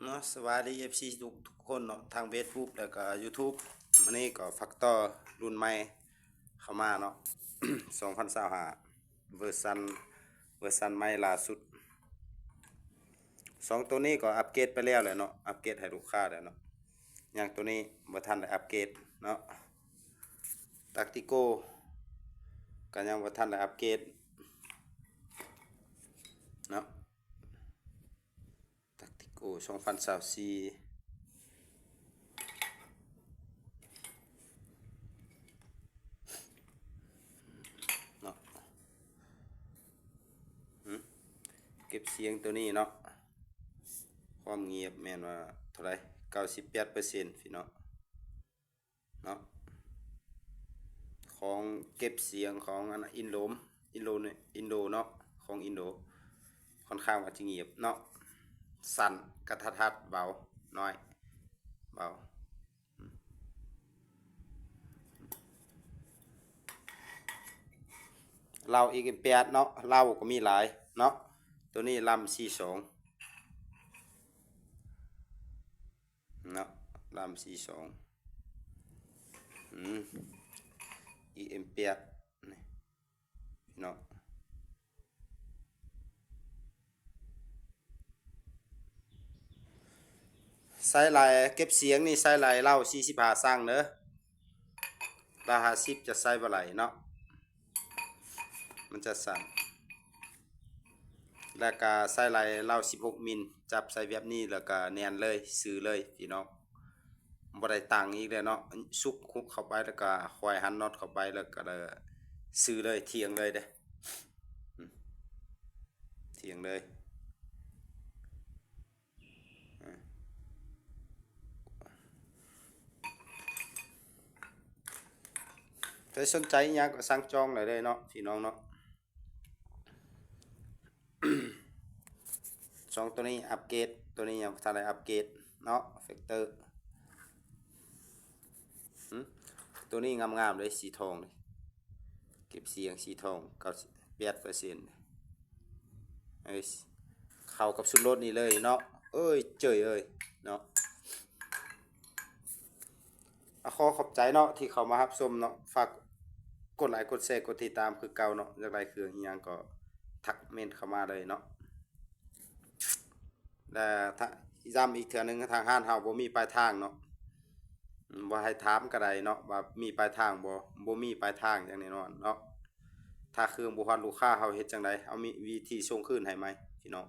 เนาะสวัสดี FC ทุกคนเนาะทาง Facebook แล้วก็ YouTube มื้อนี้ก็ฟักต่อรุ่นใหม่เข้ามาเนาะ 2025เวอร์ชันใหม่ล่าสุดสองตัวนี้ก็อัปเกรดไปแล้วแหละเนาะอัปเกรดให้ลูกค้าแล้วเนาะอย่างตัวนี้บ่ทันได้อัปเกรดเนาะตักติโกก็ยังบ่ทันได้อัปเกรดเนาะตักติโก2024เนาะเก็บเสียงตัวนี้เนาะความเงียบแม่นว่าเท่าไหร่98%พี่เนาะเนาะของเก็บเสียงของอันอินโดเนาะของอินโดค่อนข้างว่าจะเงียบเนาะสั่นกระทัดเบาน้อยเบาเราอีก8เนาะเราก็มีหลายเนาะตัวนี้ลำ42เนาะลำ42อีก8นี่พี่เนาะใส่ลายเก็บเสียงนี่ใส่ลายเล่า45สร้างเนอะราคา10จะใส่บ่ไหลเนาะมันจะสั่นแล้วก็ใส่ลายเล่า16มิลจับใส่แบบนี้แล้วก็แนนเลยซื้อเลยพี่น้องบ่ได้ตังอีกเลยเนาะซุกคุกเข้าไปแล้วก็คอยหันน็อตเข้าไปแล้วก็ซื้อเลยเทียงเลยเด้เทียงเลยถ้าสนใจอยังก็สั่งจองเลยเนาะพี่น้องเนาะสองตัวนี้อัปเกรดตัวนี้ยังทันได้อัปเกรดเนาะเฟกเตอร์ตัวนี้งามๆเลยสีทองเลยเก็บเสียงสีทอง98%เอ้ยเข้ากับสุดรถนี่เลยเนาะเอ้ยเจ๋ยเอ้ยเนาะขอขอบใจเนาะที่เขามารับชมเนาะฝากกดไลค์กดแชร์กดติดตามคือเก่าเนาะอยากได้เครื่องอีหยังก็ทักเมนเข้ามาเลยเนาะและถ้าย้ำอีกเทื่อนึงทางห้านเฮาบ่มีปลายทางเนาะบ่ให้ถามก็ได้เนาะว่ามีปลายทางบ่มีปลายทางอย่างแน่นอนเนาะถ้าเครื่องบ่ฮอดลูกค้าเฮาเฮ็ดจังไดเอามีวิธีส่งคืนให้ไหมพี่น้อง